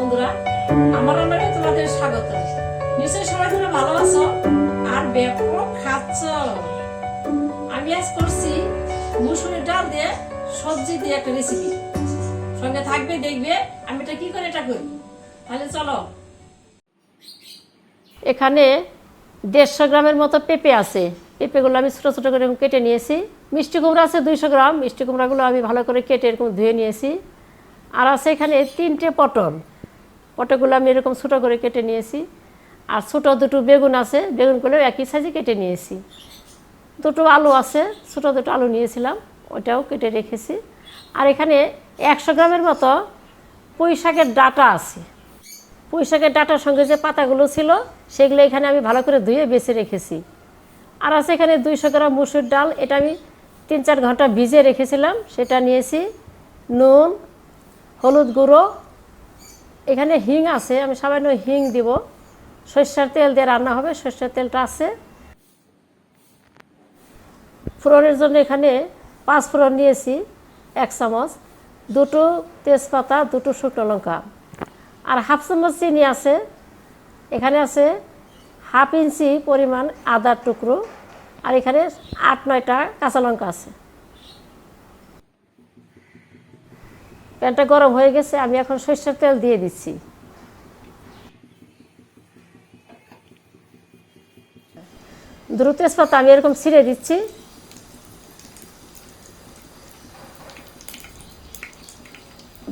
বন্ধুরা, আমার রান্নায় তোমাদের স্বাগত। নিশ্চয়ই সবাই তোমরা ভালো আছো আর ব্যাপক খাচ্ছ। আমি আজ করছি মুসুরের ডাল দিয়ে সবজি দিয়ে একটা রেসিপি। সঙ্গে থাকবে, দেখবে আমি এটা কি করে এটা করি। তাহলে চলো। এখানে 150 গ্রামের মতো পেঁপে আছে। পেঁপেগুলো আমি ছোটো ছোটো করে কেটে নিয়েছি। মিষ্টি কুমড়া আছে 200 গ্রাম। মিষ্টি কুমড়াগুলো আমি ভালো করে কেটে এরকম ধুয়ে নিয়েছি। আর আছে এখানে 3টে পটল। পটলগুলো আমি এরকম ছোটো করে কেটে নিয়েছি। আর ছোটো 2টো বেগুন আছে, বেগুনগুলো একই সাইজে কেটে নিয়েছি। 2টো আলু আছে, ছোটো 2টো আলু নিয়েছিলাম, ওটাও কেটে রেখেছি। আর এখানে 100 গ্রামের মতো পুঁই শাকের ডাঁটা আছে। পুঁই শাকের ডাঁটার সঙ্গে যে পাতাগুলো ছিল সেগুলো এখানে আমি ভালো করে ধুয়ে বেছে রেখেছি। আর আছে এখানে 200 গ্রাম মুসুর ডাল, এটা আমি 3-4 ঘন্টা ভিজিয়ে রেখেছিলাম, সেটা নিয়েছি। নুন, হলুদ গুঁড়ো, এখানে হিং আছে, আমি সামান্য হিং দিব। সরষের তেল দিয়ে রান্না হবে, সরষের তেলটা আছে। ফোড়নের জন্য এখানে 5 ফোড়ন নিয়েছি 1 চামচ, 2টো তেজপাতা, 2টো শুকনো লঙ্কা, আর 1/2 চামচ চিনি আছে। এখানে আছে 1/2 ইঞ্চি পরিমাণ আদার টুকরো, আর এখানে 8-9টা কাঁচা লঙ্কা আছে। প্যানটা গরম হয়ে গেছে, আমি এখন সরষের তেল দিয়ে দিচ্ছি। দুটো তেজপাতা আমি এরকম ছিঁড়ে দিচ্ছি।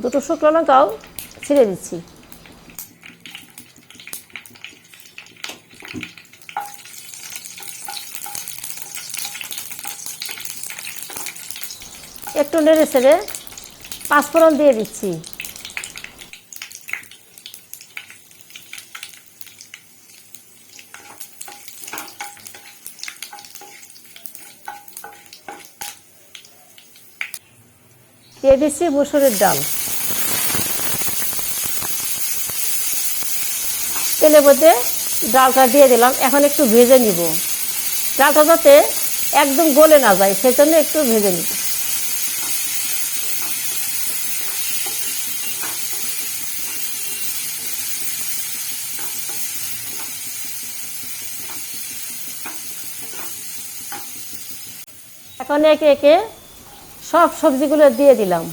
দুটো শুকনো লঙ্কাও ছিঁড়ে দিচ্ছি। একটু নেড়ে ছেড়ে 5 ফোড়ন দিয়ে দিচ্ছি। দিয়ে দিচ্ছি মুসুরের ডাল। তেলের মধ্যে ডালটা দিয়ে দিলাম, এখন একটু ভেজে নিব। ডালটা যাতে একদম গলে না যায় সেজন্য একটু ভেজে নিব। এখন একে একে সব সবজিগুলো দিয়ে দিলাম,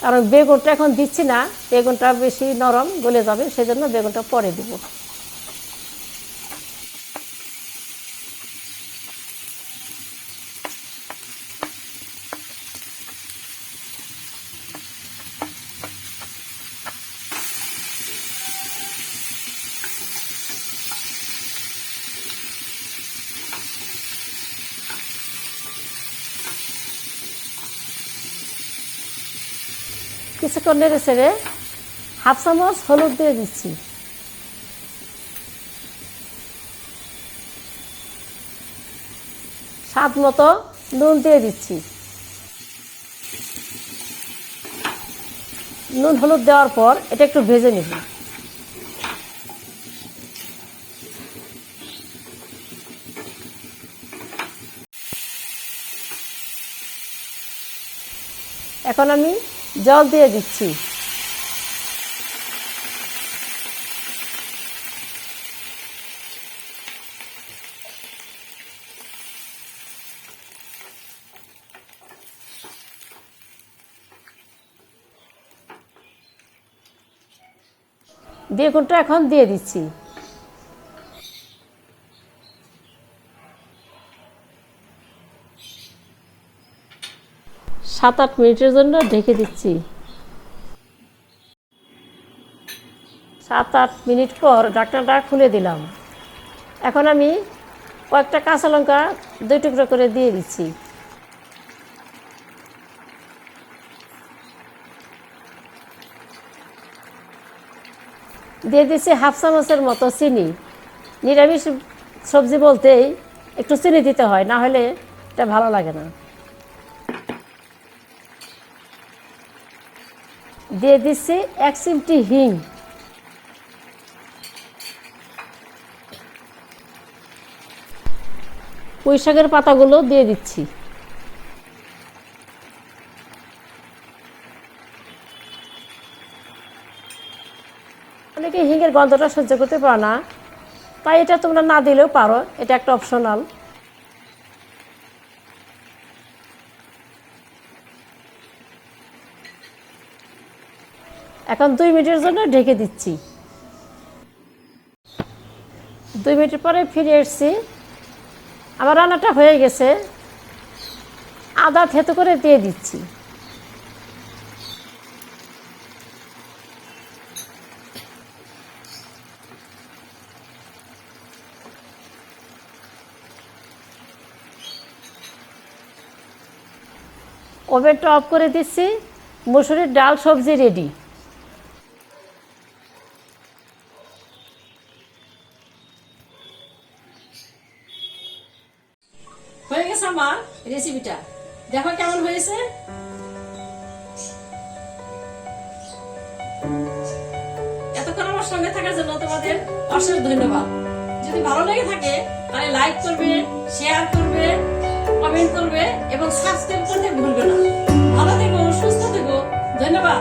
কারণ বেগুনটা এখন দিচ্ছি না, বেগুনটা বেশি নরম গলে যাবে, সেজন্য বেগুনটা পরে দিব। কিছুক্ষণ নেড়ে ছেড়ে 1/2 চামচ হলুদ দিয়ে দিচ্ছি। স্বাদ মতো নুন দিয়ে দিচ্ছি। নুন হলুদ দেওয়ার পর এটা একটু ভেজে নেব। এখন আমি জল দিয়ে দিচ্ছি। বেগুনটা এখন দিয়ে দিচ্ছি। 7-8 মিনিটের জন্য ঢেকে দিচ্ছি। 7-8 মিনিট পর ঢাকনাটা খুলে দিলাম। এখন আমি কয়েকটা কাঁচা লঙ্কা 2 টুকরো করে দিয়ে দিচ্ছি। দিয়ে দিচ্ছি 1/2 চামচের মতো চিনি। নিরামিষ সবজি বলতেই একটু চিনি দিতে হয়, না হলে এটা ভালো লাগে না। দিয়ে দিচ্ছি 1 চিমটি হিং। পুঁই শাকের পাতাগুলো দিয়ে দিচ্ছি। অনেকে হিঙের গন্ধটা সহ্য করতে পারো না, তাই এটা তোমরা না দিলেও পারো, এটা একটা অপশনাল। এখন 2 মিনিটের জন্য ঢেকে দিচ্ছি। 2 মিনিট পরে ফিরে এসেছি। আমার রান্নাটা হয়ে গেছে। আদা থেতো করে দিয়ে দিচ্ছি। ওভেনটা অফ করে দিচ্ছি। মুসুরির ডাল সবজি রেডি। হয়ে গেছে আমার রেসিপিটা, দেখো কেমন হয়েছে। এতক্ষণ আমার সঙ্গে থাকার জন্য তোমাদের অশেষ ধন্যবাদ। যদি ভালো লেগে থাকে তাহলে লাইক করবে, শেয়ার করবে, কমেন্ট করবে এবং সাবস্ক্রাইব করতে ভুলবে না। ভালো থেকো, সুস্থ থেকো। ধন্যবাদ।